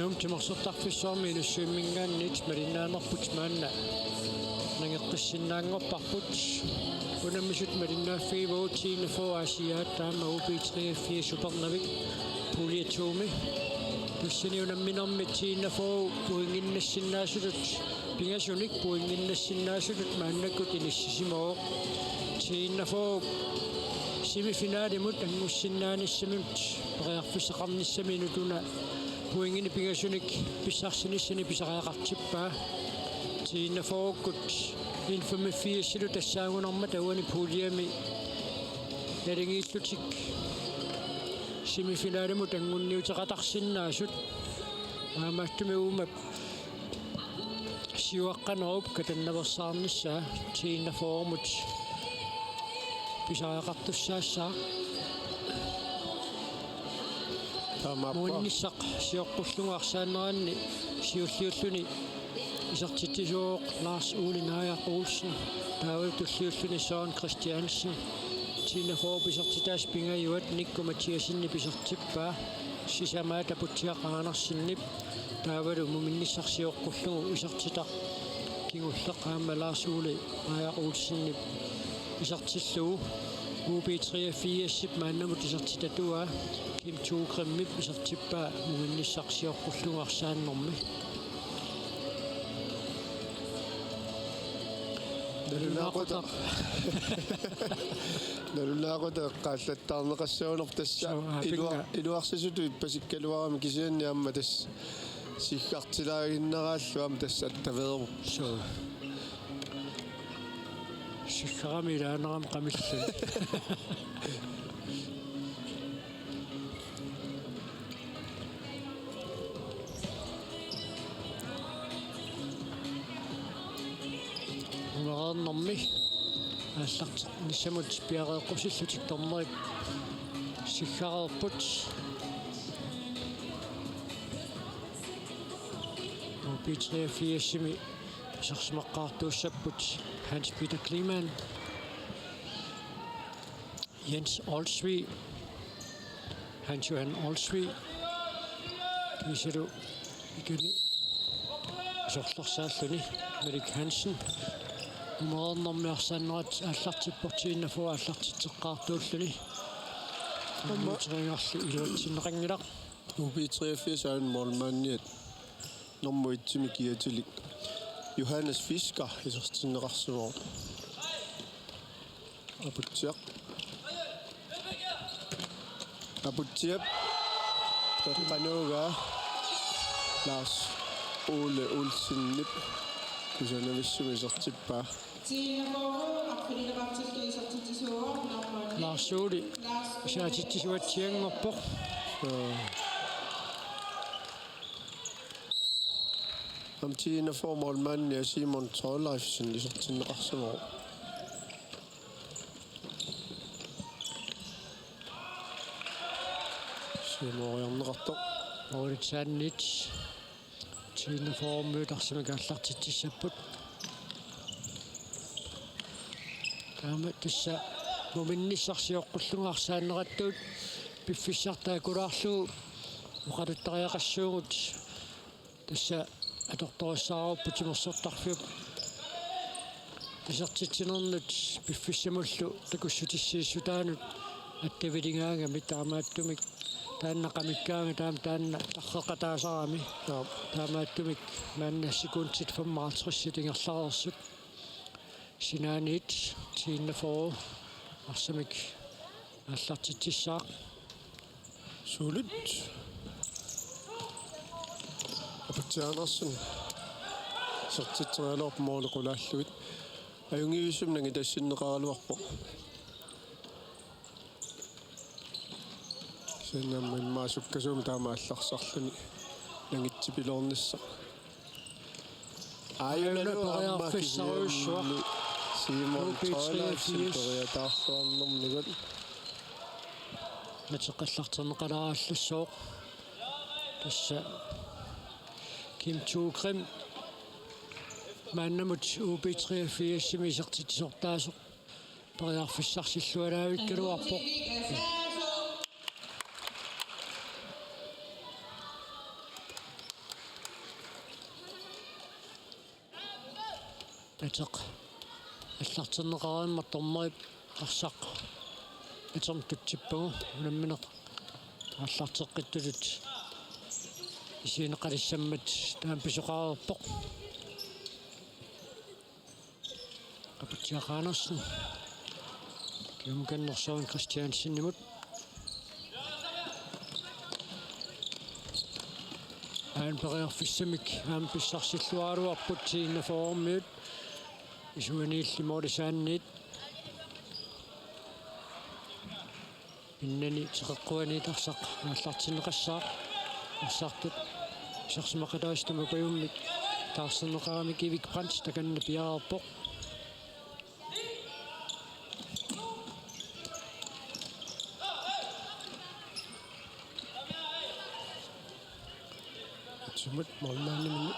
Num timersortarfissuarmi nussuimmingaannit malinnaanarput maanna nangeqqissinnaangorparput unammisut malinnaaffiivuutiinafo asiaat taama upiitriaffi supernavik puliatuumi tussini unamminermittiinafo puinginnassinnaasullut pingasunik puinginnassinnaasullut maannakut inissisimao tiinnafo semifinaalimut angussinnaanissamimt periarfisseqarnissaminutuna puingini pingasunik pissarsinissani pisaqaaqartippaa tiinnaforukkut infamifiassilu tassaagunarma tauani puuliami nalingiillutik semifinaalimu tangunniuteqatarsinnaasut aamaattumi uumap siuaqqanerup katannaversaarnissaa tiinnaforumut pisaqaaqartussaassaa munnissaq siorqulluguarsaanneranni siulliulluni isartitisuoq Lars Ole Naja Olsen taavut tulliulluni Søren Christiansen tiinnaforup isartitaas pingajuat Nikko Mathiasinni pisartippaa sisamaata putiaqaanarsinnip taavalu muminnissarsiorqullugu isartitaq kingulleqaama Lars Ole Naja Olsennip isartillugu UB3-4 maannamut isartitatua Kim Tuugrimmip isartippaa muminnissarsiorqulluguarsaannermi Nalulaaqota qaallattaarneqassaunerp tassa iluarsasutu ippasikkaluarami kisianni amma tass siggartilaaginnaraalluam tassa attaveeru siggarami ilaaneram qamillan unernermi аалларт ниссамут пиареэққусиллутик торнерик сиггареерпут UB3-4-ми сарсимаққартууссаппут Hans Peter Kliman Jens Olsvig Hans Johan Olsvig кисеру икуни сорлорсааллуни Merik Hansen умернэрмиарсаанерат ааллартиппортииннафуа ааллартитеққартууллуни амматрингаарлу илуатсиннеқангилақ UB3-4 саан молмаанниат нормуитсими киатилик Johannes Fisker isертиннеқарсумо апутсиап таққануга Lars Ole Olsen кисанависсуми сертиппаа Lars Ole саатиттисуатсиангорпоқ амтиина формалманни ja Simon Trollheifsen isертиннеқарсумо симориарнеқартоқ Mauritsannit tiinnaforummuutarsimak аллартитсиссаппут таама тасса муминниссарсиоққуллугаарсааннератtuut пиффиссартаакулаарлуу уқалуттариақассуугут тасса аторториссааруппут тимерсортарфиуп тасертитсинернут пиффиссамуллу такуссутиссииссутаанут аттавилингаага митаамааттумик тааннақамиккаага таанна тарреқатаасарами таамааттумик маанна секундтит 55 тингерлаарерсут синаанит тииннафоо арсамик аллартитсissaaq суулут апатсианерсун сертитсериалерп моолеқулааллуит аюнгиуссумнанги тассиннеқаралуарпо сеннамман маасуккасуум таама алларсарлуни нангитсипилорнисса аялалуариарфиссаруйссуа Simon Trollheifsen периатаарсуарнэрмигут натеққаллартэрнеқаларааллуссоо тасса Kim Tuugrim мааннамут UB3-4 сертитсортаасоқ периарфиссарсиллуалаавиккалуарпоқ атеқ аллартиннеқараамма тормарип арсақ итом тутсиппагу унамминеқ аллартеққиттулут исинеқалиссаммат таам писоқарерпоқ апутиақаанерсин киумканнерсуун Кристиансиннимут аан периарфиссамик аам писсарсиллуаралуарпут сииннафоормиут исуанииллимоолисаанниит иннани теққуани тарсақ ааллартинеқассаа ассаартут сарсимақалаастума паюммик таарсинеқарами кивик пранч таканна пиаарпоқ сумат моллаанними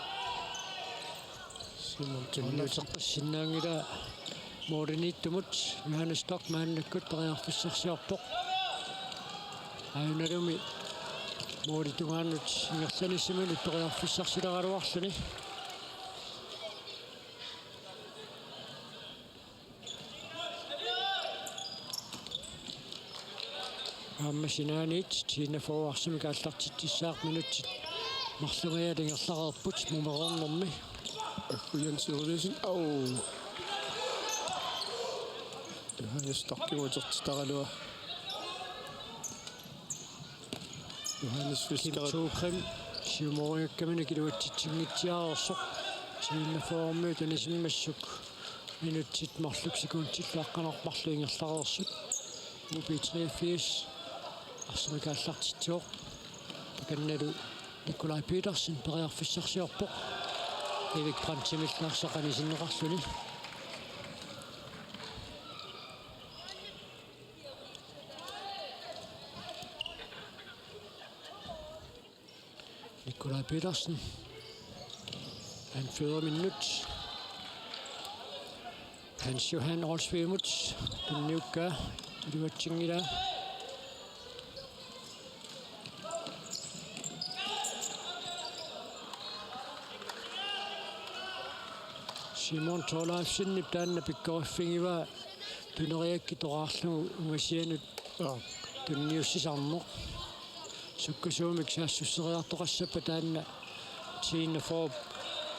симон туннуутеққиссиннаангила моорнииттумут Johannes Stockmann-наккут периарфиссарсиарпоқ аюналуми мооритугаанут ингерланиссимани периарфиссарсилагалуарлуни аммасинаанит тинафоуарсими кааллартиттиссаақ минутсит марлугиалингерларерпут мумерорнэрми аккуян сиулисин ау Johannes Stockmann-тертитаралуа Johannes Fisker Kipchoge сиумориаккамина килуатситсингитсиаарерсоқ сииннафоормиут анисиммассук минутсит марлук секундтиллааққанерпарлу ингерларерсут UB83 арсимикааллартитсиоқ таканналу Nikolai Petersen периарфиссарсиорпоқ Erik Brandtимиллаарсақани синнеқарлуни Nikolai Petersen han fører minut Hans Johan Olsvemut den nuka duatchingila Simon Torleifsen niptaanna pikkoriffingiva tuneriakki toraarlugu ungasianut tunniussisarneq sukkasuumik saassуссериартоqassappa taanna tiinnafoop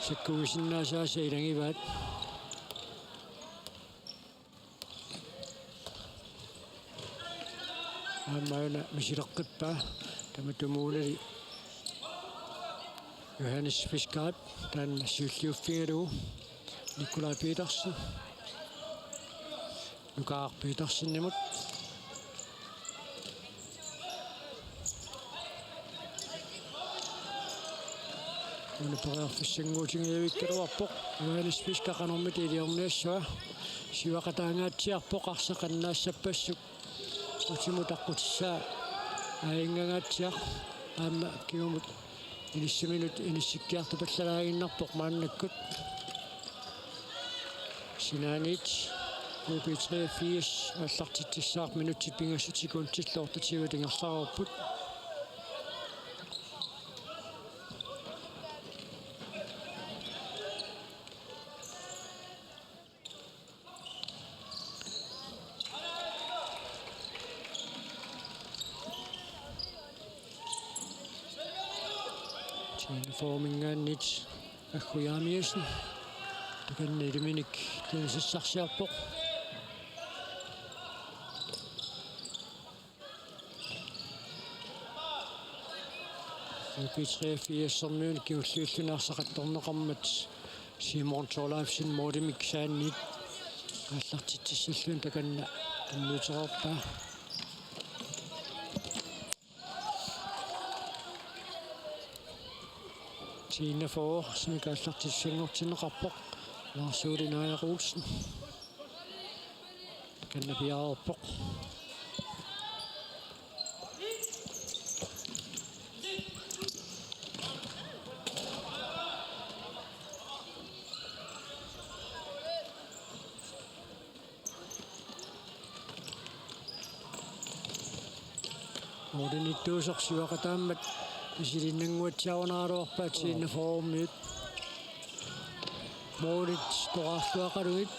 sakkugisinnaasааса ilangivaat аамаана мисилеққиппаа таматумуулали Johannes Fisker taanna сиуллиуффигалугу Nikolai Petersen Lugar Petersen nimut Una pererfissanguutigiavikkaluarpoq Johannes Fisker qanormit iliorniassua siwaqataangaatiarpoq arsaqannaassappassuk utimutaqqutissa aingangaatsiaq aamma kiumut inissaminut inissikkiartu pallalaaginnarpoq maannakkut Sinaanit UB83 аллартитсаақ минутсит пингассутикуунтиллоортативалингерлаарпут Formingannit akkujaamiasen takanniluminik tuusissarsiarpoq UB83 kiulluullunarsaqattorneqarmat Simon Torleifsen moodimik saannit аллартитсиллун таканна аннутерерпаа Tina for смикааллартиссангортинеқарпоқ Ларсуулинааяруусен каннапиаарпоқ Моденитtuusорсуақатааммат исилиннангуатсиарунааруарпаат сииннафоормиут Moritz toqarluaqaluit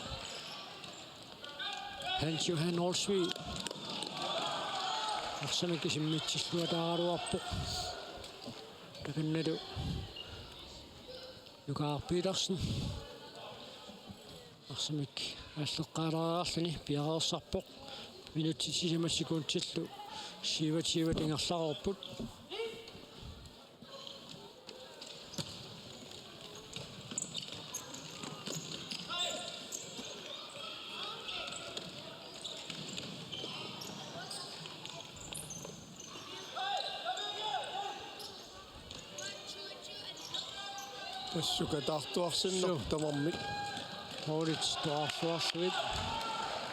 Hans Johan Olsvig арсамик симмитсиллуатааруарпоқ таканналу юкаарпиларсин арсамик аллеққалараарлани пиареерсарпоқ минутсисимассикуунтиллу сиват ингерларорпут тассука таартуарсиннер тамармик Moritz toqarluarluit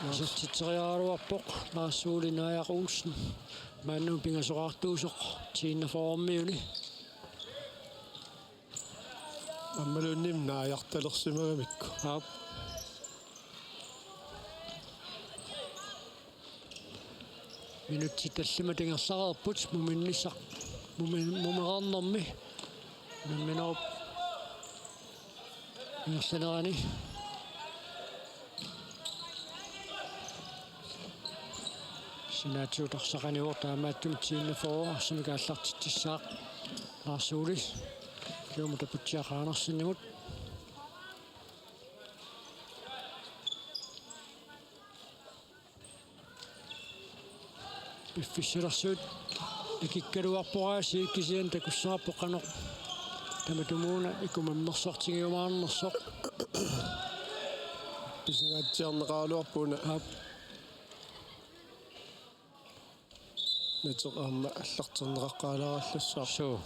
насертитсериааруарпоқ наассуулинааяқуулсин мааннуу пингасоқартуусоқ тииннафоормиуни аммалуунним нааярталерсимагамикку аап минутти таллима тингерларерпут муминнисақ мумераарнэрми намминеруп ингерланерани синаатиутарсақаниуор таамааттум тииннафоо арсимикааллартиттиссаақ лаарсуули километр путсиақаанерсиннимут пиффиссалерсуут икиккалуарпорааси кисиан такуссаарпоқанеқ таматумууна икумаммерсортигиумаарнерсоқ писингаатсиарнеқаалуарпуна аап нэтеқ аама аллартернеқаққалаараллассаа соо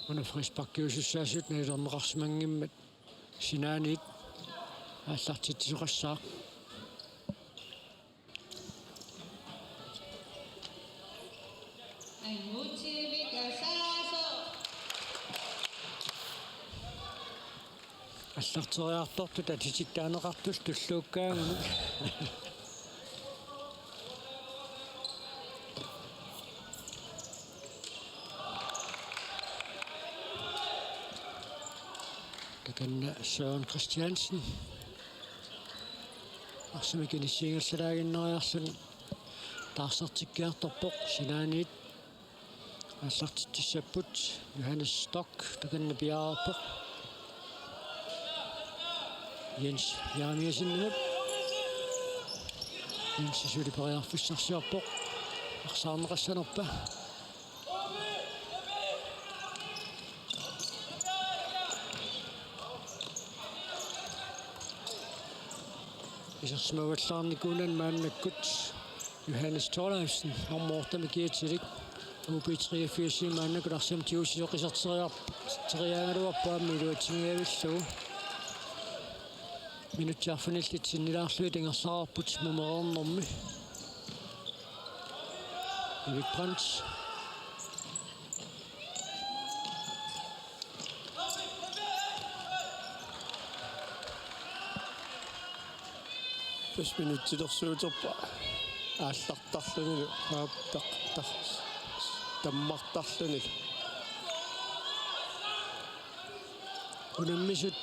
мана фриспаккиусуссаасут налернеқарсимангиммат синааниит ааллартитсоқассаа аллартериарторту татититтаанеқартус туллууккаагунут таканна Søren Christiansen арсимикиниссиингерлалаагиннериарлун таарсартиккиарторпоқ синааниит ааллартиттиссаппут Johannes Stock таканна пиаарпоқ Jens Jarmiasinnemut Jens сулипериарфиссарсиарпоқ арсаарнеқассанерпа исерсмаваллаарникунан мааннаккут Johannes Thorleifsen нормоортамикиатсилик UB83 мааннакуларсиам тиусисоқисартериаартериаагалуарпаами илуатсигиавиллуу минутсаарфуниллит синнилаарлуи тингерлаарпут мумерернэрми Erik Brandt пас минутсилерсуутерпа ааллартарлунилу ааптартар таммартарлунил унаммисут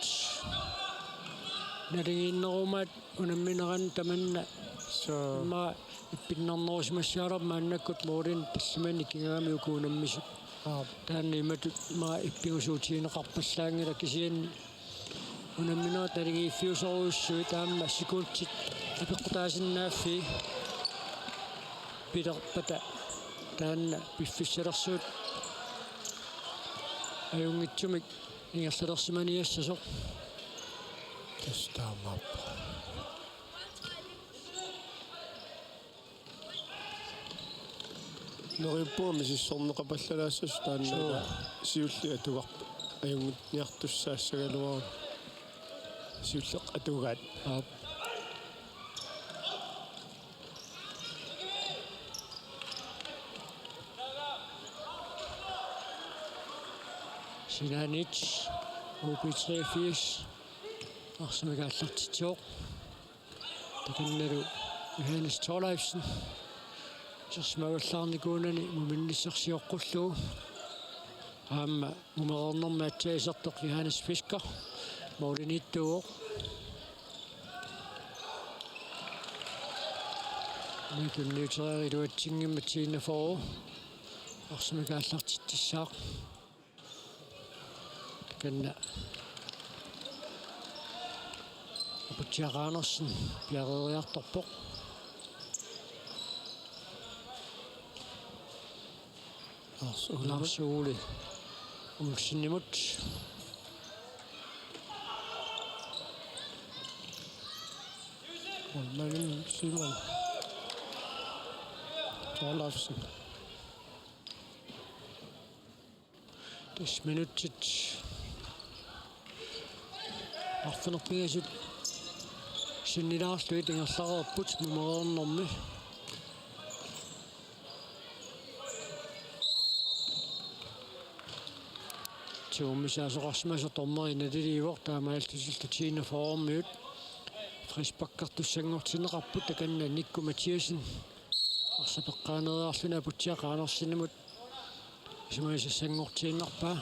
налигииннерумаат унамминеран таманна соо ма иппиннарнерусмассаалер мааннаккут моорин тассимани кингаами укуунаммисут таанни иматут ма иппигусуутиинеқарпаллаангила кисианни унамминера талигииффиусоруйуссуи таамма сикуутсит апеққутаасиннааффи пидерпата таанна пиффиссалерсуут аюнгитсумик ингерлалерсиманиассасоқ тастаамааппа нориппуами сиссорнеқапаллалаассас таанна сиулли атугарпа аюнгитниартуссаассагалуару сиуллеқ атугаат аап Sinanich UB83 арсимигааллартитсоо таканналу Johannes Thorleifsen сэрсмаваллаарникуунани муминниссарсиоққуллуу nummerernerma atsaisartoq Johannes Fisker Maulinittuuq Nikunniuteriluatsingimma tiinnaforu arsimikaallartittissaaq kanna aputiaqaanersin piareriartorpoq Larsuuli ulsinimut Wallalin Simon Torlafsen 10 minutit arfanerpigasut sinnilaarluit ingerlareerput nummerernermi Tuumisaasoqarsmasa tormerinaliliivoq taamaaltusiltutiina foormiut frispakkartussanngortineqarput takanna Nikku Mathiasen арсапеққаанериарлуна апутсиақаанерсинамут исмаисассангортииннарпаа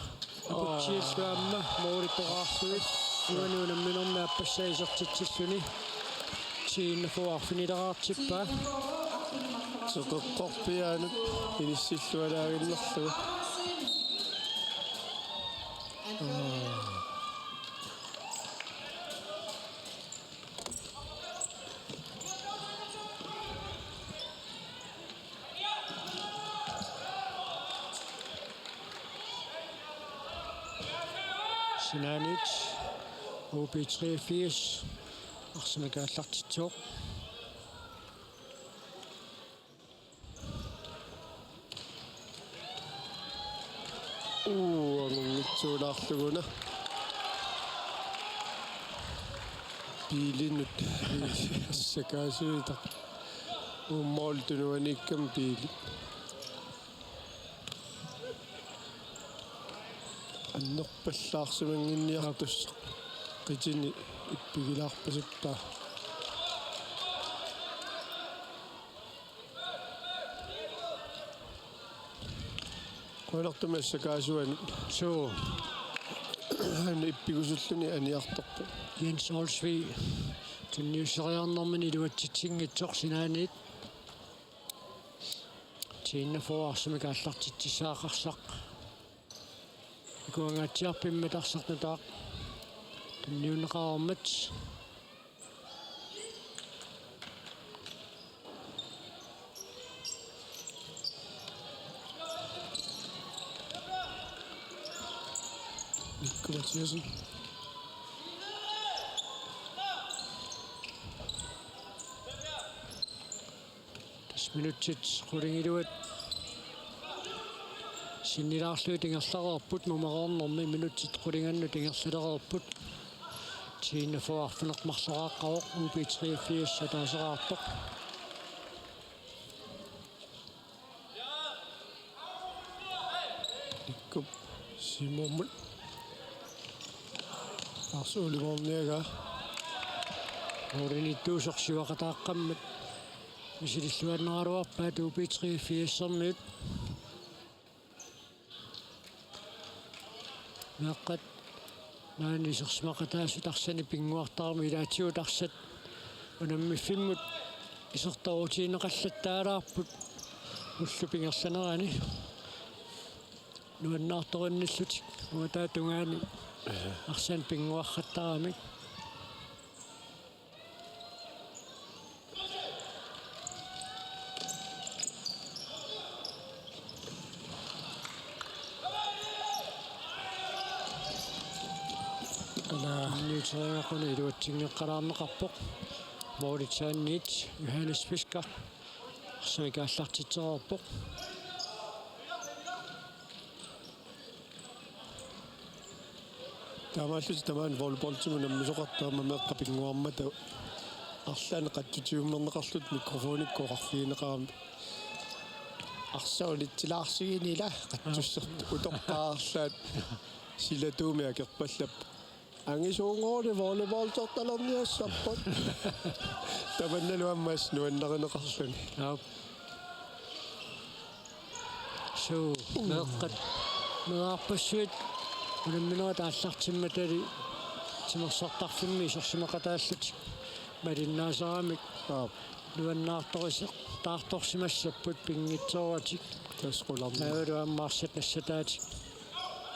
апутсииллуамма моолиттораарлуит уануунамминерна аппассаисертитсиллуни тииннафуарфинилераартиппаа соқеққорпиаанут иниссиллуалаагиннерлугу Sinanit OB83 арсимикааллартитсуоқ ангунгитсуулаарлугуна пилинут ассакаасуита уммаалтунуаниккам пили аннерпаллаарсимангинниартусса qitini ippigilaarpasuttaa qoilartumassakaasuani suu ан иппигусуллуни аниарторпу Jens Olsvig tunniusseriarnermini luatsitsingitsoq sinaaniit tiinnafuarsimikaallartittissaaqarsaq ikuangaatiarpimmatарсарнутаақ tunniuneqaarmat Nikku Mathiasen minutit qulingiluat sinnilaarluut ingerlareerput numeraornermi minutit qulingannut ingerlareerput tiinnafuarfineqmarlaraaqқавоq UB83 сатаасераартоq Nikku Simomul арсуулиморниага оринитtuusorsiuaqataаққаммат мисилиллуаннералуарпаат UB83-сэрнут меққат наанисерсимақатаасутарсани пингуартаарми илаатиутарсат унаммиффиммут исертарутиинеқаллаттаалаарпут уллупингерланерани нуаннаарторинниллутик уатаатунгаани арсан пингуарраттарамик ньютралакуна илуатсингеққалаарнеқарпоқ моолитсаанниит Johannes Fisker арсамикааллартитсерарпоқ таамааллути тамаан волейболтиму наммисоқартаама меққапингуармата арлаане қаттутиуммернеқарлут микрофониккоқарфиинеқарами арсаулитсилаарсигинила қаттуссерт уторпаарлаат силатуумиакерпаллап ангисуунгоори волейболторталерниассарпат табанналуаммаас нуаннеринеқарлуни суу меққат mearpassuit unamminera taallartimmatali timorsortarfimmi isorsimaqataallutik malinnaasaraamik nuannaartorisi taartorsimassapput pingitsoratik tasqularna taavaluammaarsit nassataatik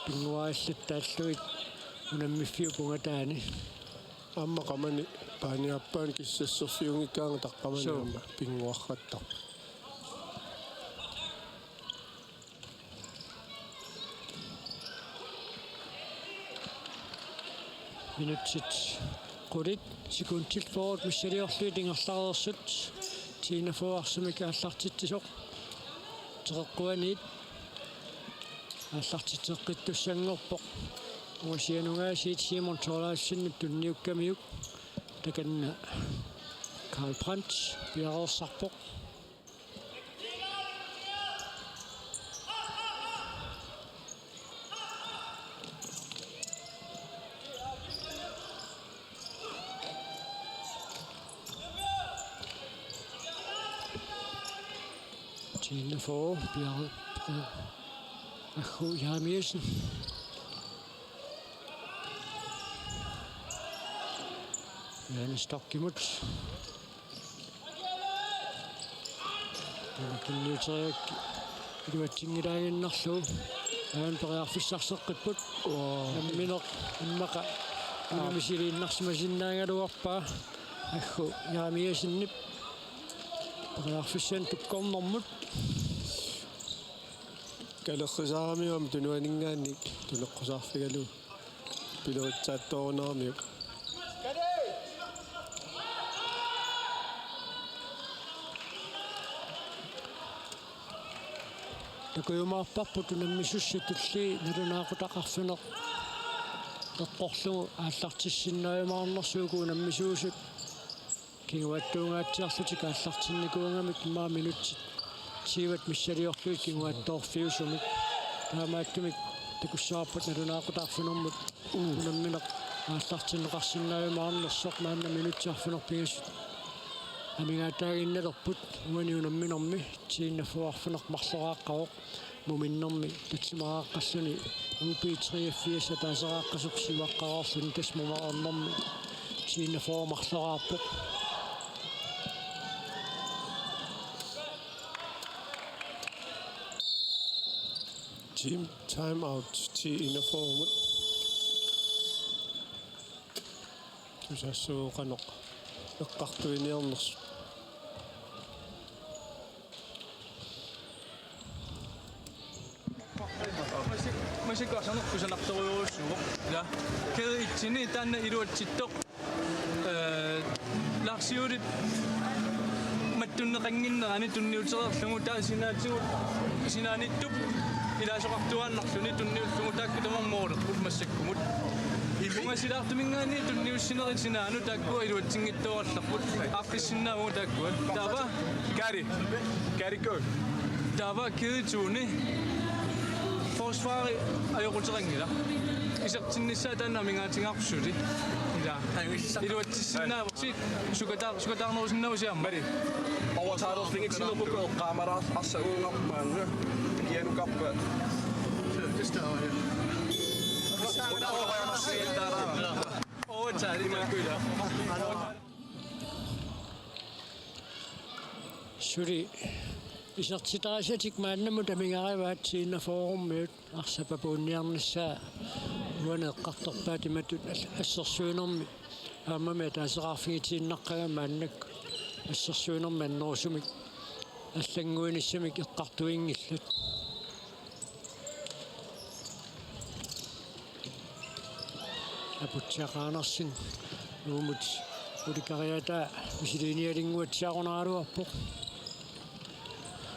pinguaallаттааллуит унаммиффиу пунгатаани amma qamani paaniappaan kissasserfiungikkaanga taqqamani amma pinguarratta минутсит qulит секундтил forward миссалиорлуит ингерлареерсут тинафуарсумик ааллартитсисоқ теққуаниит ааллартитеққиттуссангорпоқ уасианунгаасиит симон тоолаассиннут тунниуккамиук таканна Карл Брандт пиареерсарпоқ Tine for Bjerre H. Jarmiesen. Janne Stok imod. Kan nu trække det var ting i dag inden og slå. Han bereger for sig så godt på. Han minder en makker. Han vil sige det inden og som er sin dag er du oppe. H. Jarmiesen nip. Bereger for sig det kommer mod. Kalaqqisaaramium tunuaningaannik tuneqqusarfigalu piluritsaattoorneramiuk такуйумаарпарпу тунаммисуссатулли налунаақутақарфинеқ эққорлугу ааллартиссиннааюмаарнэрсуугу наммисуусут кингуаттуунгаатсиарлутик ааллартинникуунгамик маа минутсит сиват миссалиорлуит кингуаттоорфиусумик таамааттумик такуссаарпут налунаақутаарфинэрмут унамминеқ ааллартиннеқарсиннааюмаарнерсоқ маанна минутсиарфинерпигасут амигаатаагинналерпут уаниунамминерми тииннафуарфинеқ марлорааққавоқ муминнерми татсимарааққассуни UP384 таасерааққасуқ сиваққараарлун тасмумаарнерми тииннафуармарлораарпоқ team time out tiinnafuarmut tusassuuqanoq эққартуиниарнерс масиккасанерпусанарторюуруссугоқ я кеэ итсини таанна илуатситтоқ ларсиулит маттуннеқангиннерани тунниутерерлугу таа синаатигут синааниттуп илаасоқартуааннарлуни тунниуллугу таакку тамармоолерпут массаккумут имунгасилаартумингаани тунниуссинерит синаану тааккуа илуатсингиттуарларпут ааққиссиннааву тааккуа таава Gary go таава кеэтууни forsvar ajorulterangila isartinnissa taannamingaatingaarsuuli ila iluatissinnaavursi sukatarnerusinnausiammari overtrædelsesfingertillerbukke kamera assa uungarmaannu kianukappa Suri isartitarasatik maannamu tamingarivaat siinnafoorummiut arsapapuunniarnissaa uaneqqartorpaatimatut assersuinermi aamami taaseraarfigitiinnaqqaga maannakku assersuinermi annerusumik аллангуинissамик эққартуингиллат апутсиақаанерсин уумут уликариата мисилиниалингуатсиақунааралуарпоқ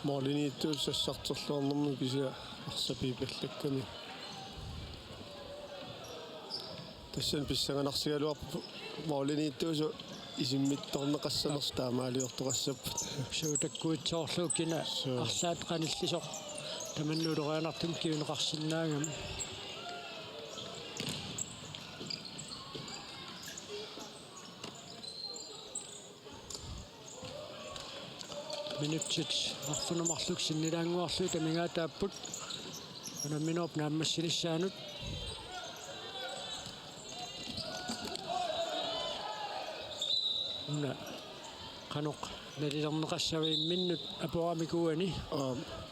mooliniittuut sassarterluarnermu kisia arsapiipallakками тассан писсаганарсигалуарпу mooliniittuusu isimmittorneqassanerс таамаалиортоқассаппут суутаккуитсоорлуу кина арсаат qanillисоқ таманнулерианартум киунеқарсинаагами минутсит арфунамарлук синнилаангуарлуу тамигаатааппут Minop naammassinissaanut una qanuq nalilerneqassavimminnut aporamikuani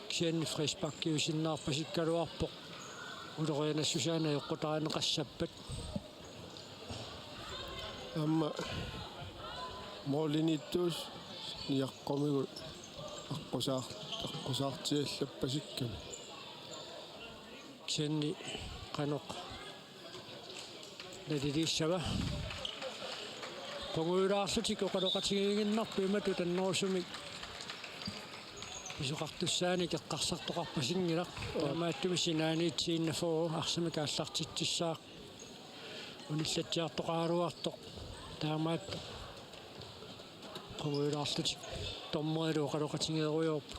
kianni frisparkiusinnaarpasikkaluarpoq ulorianassusaana yoqqutaraneqassappat Amma Molinittuus niaqqomigu аққусаартиаллаппасикками kianni qanuq naliliissava qunguulaarlutik oqaloqatigiginnarpu imatu tannorsumik isuqartussaani keqqarsartoqarpasinnilaq taamaattumi sinaaniitsiinnaforu arsamika аллартитсissaaq униллатсиартоqaaruartoq taamaattu qunguulaarlutik tormerilu oqaloqatigeruyorpu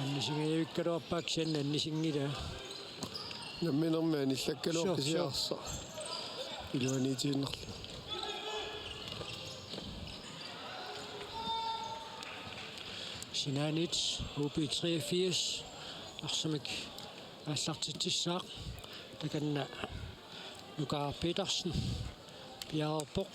аннисигиавиккалуарпаак сианна аннисингила намминермаани иллаккалуорписиарса илуаниитииннерлу Sinanit UP 83 arsamik аллартитсissaaq takanna Luka Petersen piaarpoq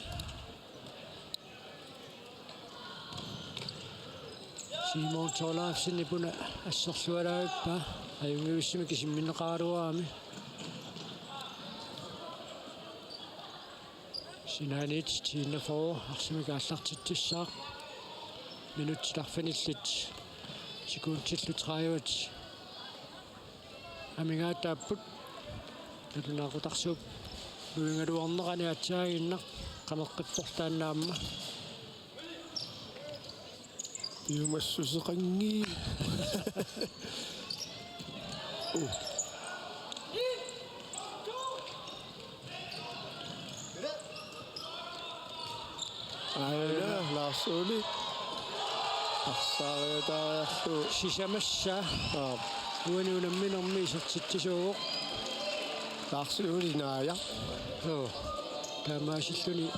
Simon Tolafsen ipuna asserlualaavippa ajungiussimi kisimminneqaaluaami Sinanit tiinnaforu arsamik аллартитсissaaq minuttarfanillit sikuuntillutraajuat амигаатааппут талунаагутарсууп уингалуарнерани атсаагиннақ qamеққиппортааннаамма юмассусеқанги ая ласули арсаариатаариарлу сисамасса уануунамминерми исертитсисуугоқ ларсиулинаая таамаасиллуни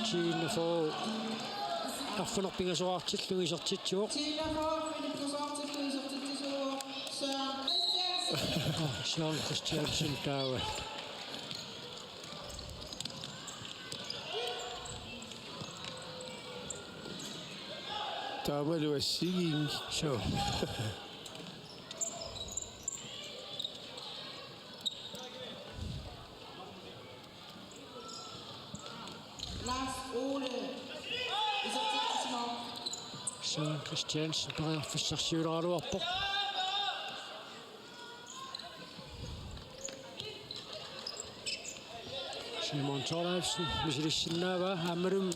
тииннафоо арфунерпингасоаартиллуги исертитсууоқ Søren Christiansen таава таамалуассигиин so Søren Christiansen перерфиссарсиулераалуарпоқ Simon Tolafsen мисилиссиннаава аммалум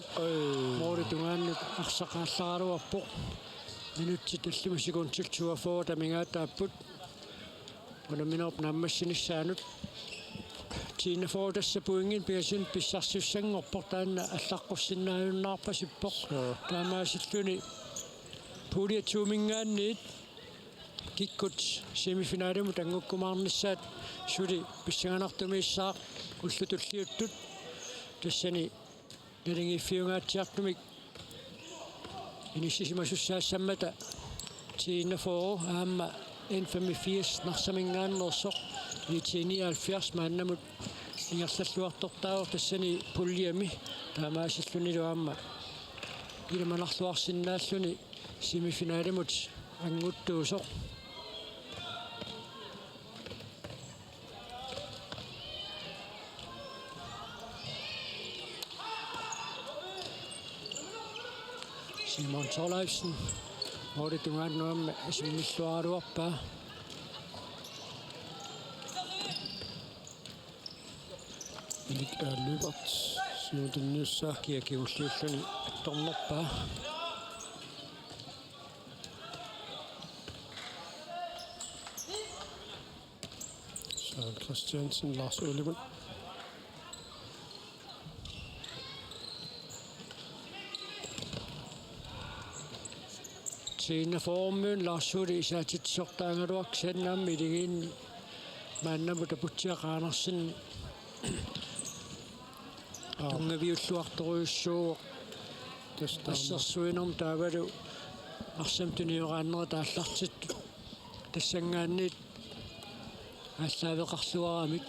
мооритунгааннут арсақаалларалуарпоқ минутти таллума секундтилтуафоо тамингаатааппут унаминерп нааммассиниссаанут тииннафоо тассапуингин пиасин писсарсуссангорпор таанна аллаққуссиннааюннаарпасиппоқ таамаасиллуни пулиатсуумингаанниит киккут семифиналиму тангуккумаарниссаат сули писсаганартумииссаақ уллутуллиуттут тассани налингиффиунгаатсиартумик иниссисимасуссаассаммата тииннафоо аама N85 нарсамингааннерсоқ 1979 мааннамут ингерллуартортаавор тассани пуллиами таамаасиллунилуаама илманарлуарсиннааллуни семифиналимут ангуттуусоқ Simon Tolafsen мооритунгааннуамма исиммиллуаралуарпаа илик ааллуипарт сиутинниуссаа киакиуллиуллуни атторнерпаа Søren Christiansen Lars Ullemann Tiinnafoormuun Larssuuli isaatitsortaangaluarksannaammi iligiinni maannamu taputsiaqaanarsin тунгавиуллуарторуйуссуу Тестам. ассерсуинерм таавалу арсам туниорааннера тааллартиттут тассангаанниит ааллаавеқарсуарамик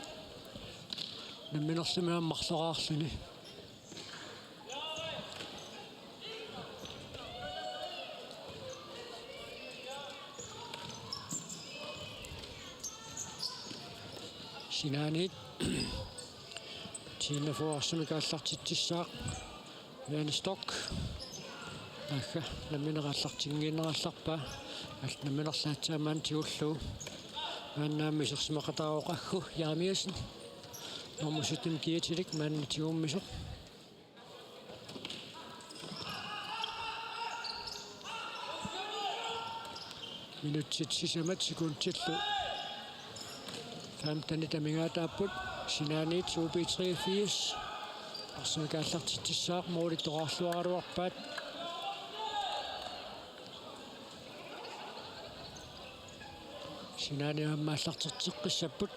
намминерлумаам марлораарлуни синаанит тиннафуарсуми кааллартитсissaақ Вянсток аха наминерааллартингиинералларпаа алт наминерлаатсаамаан тиуллуу мааннаамми серсимақатароқаггу яамиасин нормусутин киатилик маанни тиуммисо минутсит сисамат секундтиллу таамтани тамингаатааппут синаанит суупи 83 арсуникааллартитсissaақ моолитторарлуаралуарпаат синаниаммааллартертеққиссаппут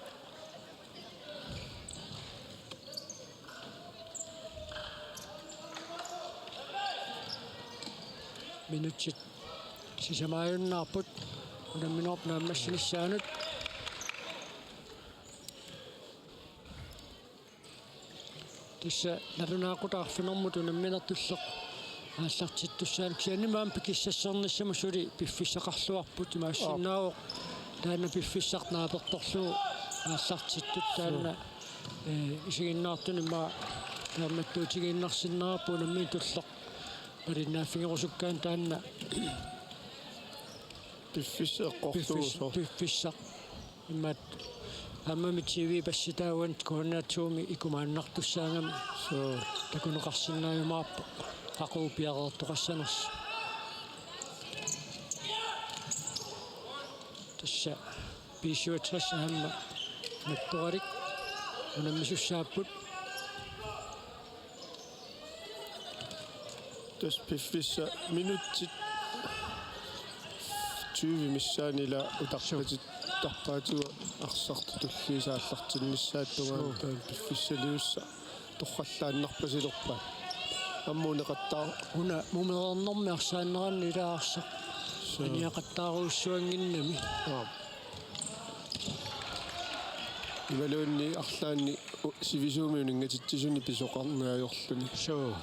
минутсит сисамааюннаарпут унамминерп нааммассиниссаанут тисса налунаақутаарфинэрмуту намминертуллеқ ааллартиттуссаанак сианимаам пикиссассерниссаму сули пиффиссақарлуарпут имаассиннаавоқ таана пиффиссартнааперторлуу ааллартиттут таана исигиннаартуни ма тааматтуутигииннарсиннаарпу намми туллеқ алиннааффигерусуккаан таана пиффиссақ иммат аммами тиви пасситауан кооннаатсууми икумааннартуссаангам соо такунеқарсинааюмаарпо ақуупиареэртоқассанерс тасса писуатрас аама натторалик унаммисуссааппут тас пиффисса минутсит 20 миссаанила утарпатит тарпаатуга арсарту туллиисааллартиннissaаттугаа таан пиффиссалиусса торраллааннарпасилерпа аммунеқаттаа уна мумернэрми арсааннеранни илаарса аниақаттааруussуангиннами ивалуунни арлаанни сивисууми унингатитсисуни писоқарнаajorluni соо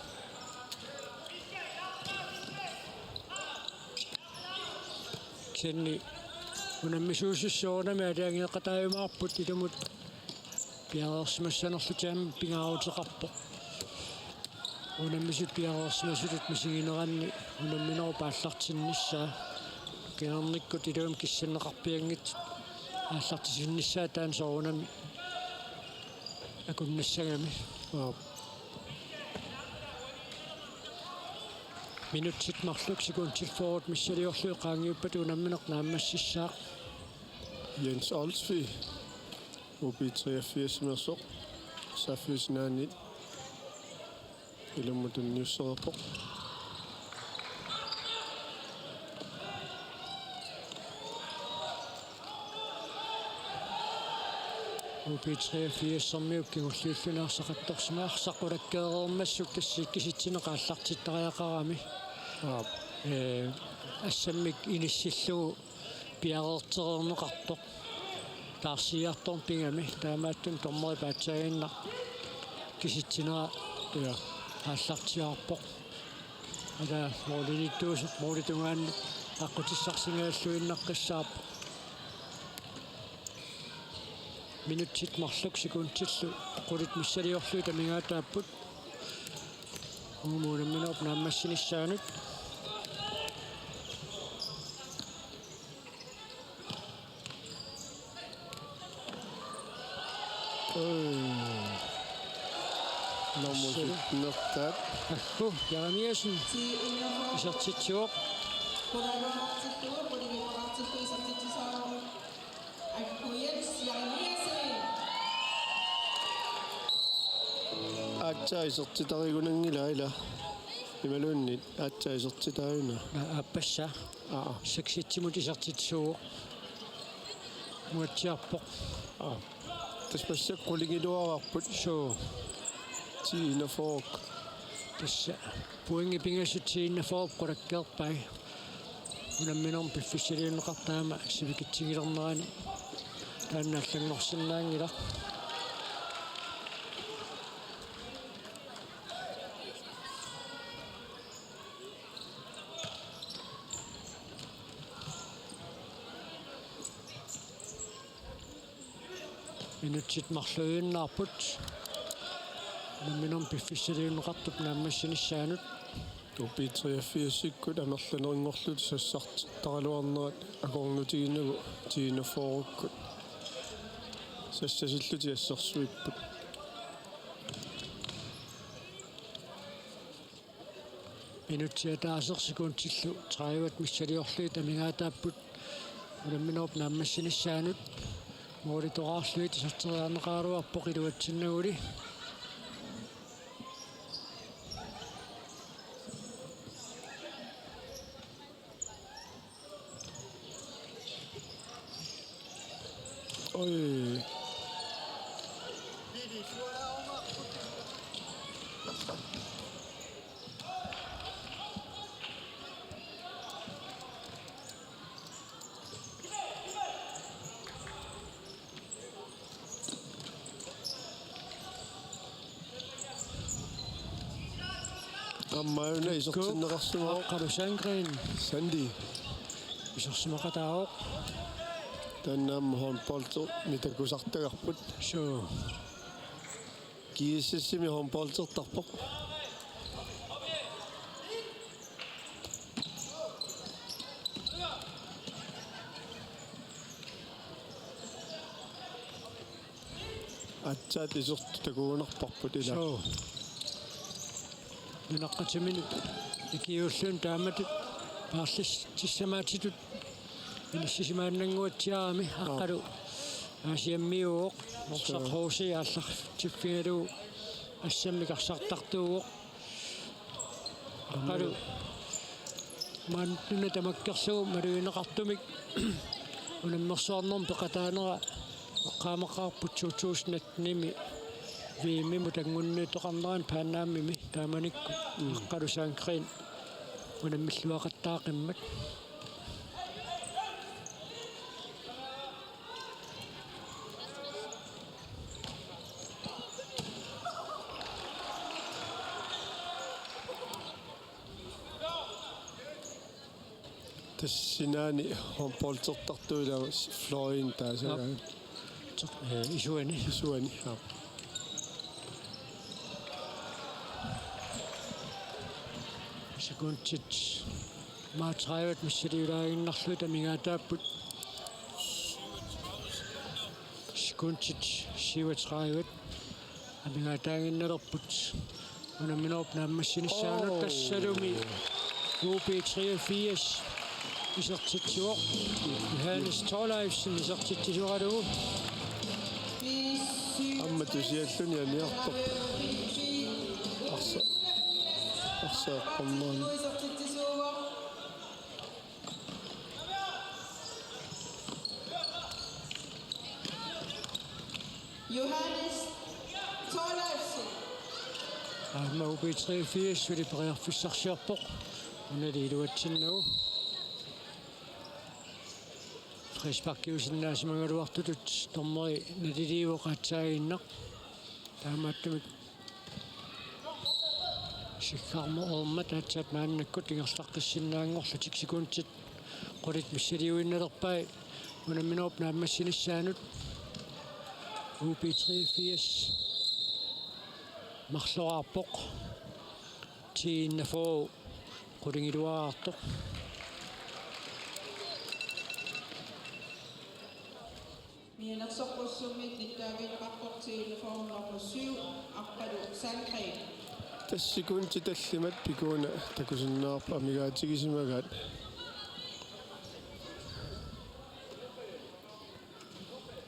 кенни унаммисуусуссоонами алаангеқатааюмаарпут илумут пиареерсимассанерлутаам пингаарутеқарпо унаммисут пиареерсимасулут мисигинеранни унамминеру пааллартиннissaа кеерниккут илуум киссаннеқарпиангит ааллартисиннissaа таан соорунами акуннассагами минутсит марлук секундтилфорут миссалиорлуи qaangiuppat unammineq naammassissaaq Jens Olsvi ubi 83 mersoq safisnaanit ilumutun nusserpoq ubi 83 sammiuk kingulluullunaarсақаттарсимаарсақулаккеерермассук тассиккиситсинеқааллартиттариақарами ассаммик иниссиллугу пиареертерернеқартоқ таарсиарторн пингами таамааттун тормери паатсаагиннар киситсинера туя ааллартиарпоқ ада моолиниттуусеқ моолитунгаанни аққутиссарсингааллуиннаққиссаарпо минутсит марлук секундтиллу қулит миссалиорлуи тамингаатааппут умуунамминерп нааммассиниссаанут нормусутнертаат аху яамиасин исертитсуоқ аатсаисертитаригунангила ила ималууннит аатсаисертитааюна аппасса секситсимут исертитсуоқ муатсиарпоқ таспассак qulingilуарарпут соо Tina Fork. tässä puingi pingasittiin foopkorakkelpai una minun piffisiriin qattaama sivikitsigirnaani taannaallanngorsinnaangila minutsit marluinnaarput minun piffisiriin qattut naammassinissaaanut Pizzeria-fiassikkut amerlaneringorlut sassartaraluarnerat akornutiginugu Tina Fork. Sassasилluti ассерсуиппут. minutsia taasersikuntillu 30 missaliorlui tamingaatapput ulamminorp naammassinissaaanut mooritoraarlui tisarteriarneqaaruarpoq iluatsinnauli Oi. Ammauna isortinneqarsumaa qalu Sandgren Sandy isorsimaqataaq tannaamma håndboldter mitakusartagarput so kiississimi håndboldsertarpoq atsaat isortutakuunarparput ila so nunaqqatiminut ikiulluun taamatut paarlis tissamaatitut inassisimaannanguatsiaami aqqalu aasiammiuoq orsaqhuusi aallar tiffigalu assammiqarsartartuuoq aqqalu maannuna tamakkersugu maluineqartumik unammersuarnerm peqataanera qaamaqaarput suutuusnatnimi viimimu tangunnuutoqarneran paannaammimi taamanikku aqqalu Sandgren unamilluaqattaaqimmak tassinaani håndboldsertartuila Florin taasaga isuani suani sekuntit maatraivat missaliulaaginnarlu tamingaataapput sekuntit siuatraivat tamingaataaginnalerput unamminorp naammassinissaaanut tassalumi UP83 isertitsuoq Johannes Torleifsen isertitsuqalugu amma tusialluni aniartoq arsaaqqormaan Johannes Torleifsen. Amma UP83 suli periarfussarsiarpoq unaliiluatsinnagu Frisparkiusinnaasimangaluartutut tormeri naliliivoqaatsaaginnaq taamaattumik sikkarmo ormat atsat maannakkut ingerlaqqissinnaangorlu tiksikuntit qolit missaliuinnalerpai unamminorp naammassinissaaanut UP83 marloraarpoq tiinnafoo qulingiluaartoq Mianaqsorqussummit nittaagineqarportigilu formula 7 aqqalu Sandgren. tassikunti tallimat pikuuna takusinnaarpa amigaatigisimagaat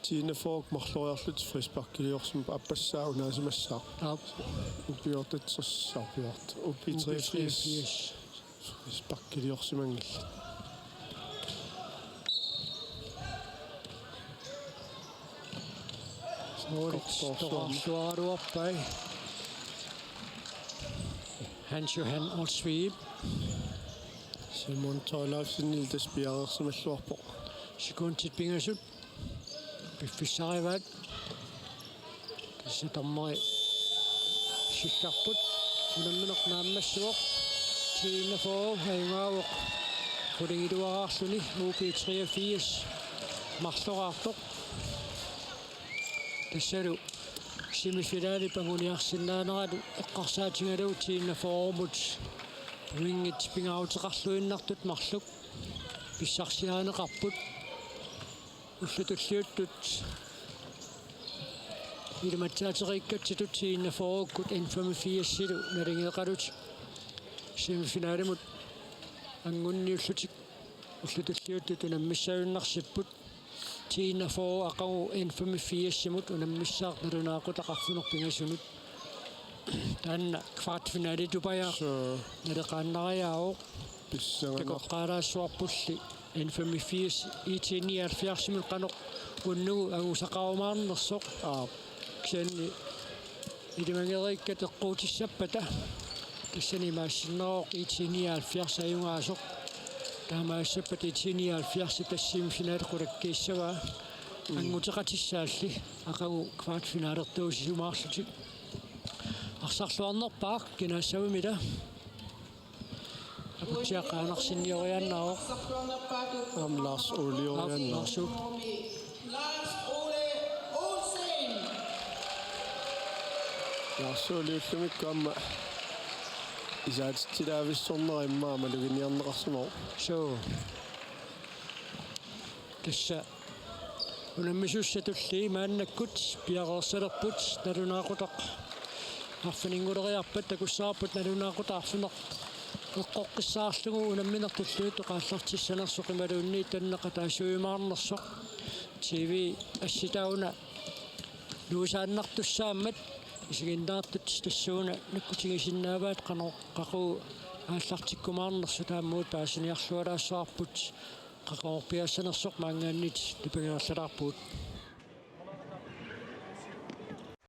Tina Fork marloriarlut Frisparkiliorsim appassaa unaasimassaa upiortatsersaarpiort UP83 Frisparkiliorsimangilla Toqarluaruarpai Hans-Johan Olsvib. Simon Thorleifsen iltaspiareersimalluarpo. Sikuntit pingasut. Piffissarivat. Tassitarmari. Sikkarput. Unammineq naammassuoq. Tiina for haingaavoq. Kulingiluaraarluni UP83 marloraartoq. Tassalu semifinali panguniarsinnaaneralu eqqarsaatingalu tiina formut. Ringit pingautiqarluinnartut marluk. Pissarsiaaneqarput. Ullutulliuttut. Ilmatsaateriikkatsitut tiina forukkut N85-silu nalingeqalut. Semifinalimut аннgunniullutik ullutulliuttut unammissaayunnarsipput tiina for aqagu N85-simut unammissaarnalunaaqutaqarfunor pingasunut taanna kvartfinali tupaya naleqaannariaao takoqqaalaassuarpulli N85 IT79 qanoq unnugu agusaqarumaarnersoq kisanni ilimangeriikkat eqquutissappata tassani maassinneroq IT79 ayungaasoq taamaassappat IT79 tassimifinali qulakkiissavaa angutеqatissaalli aqagu kvartfinaalertuusisumaarlutik арсарлуарнерпаақ кинаассавимила апутиаққаанарсинниорианнаароқ Lars Ole Lars Ole. Lars Ole Olsen. Lars Ole ullumikkaamma isaatittilaavissornerimmaa maluginiarneqarsumoo So tassa unammissussatulli maannakkut piaqersalerput nalunaaqutaq арфинингулериарпат такуссаарпут налунаақутаарфинеқ эққоққиссаарлугу унамминертуллуут оқааллартиссанерсоқ ималуунни таннеқа таасуимаарнерсоқ TV асситауна луусааннартуссааммат исигиннаартут тассууна наккутигисиннааваат қақу ааллартиккумаарнерсу тааммуут паасиниарлуалаассаарпут қақорпиассанерсоқ маангааннит тупагерлалаарпут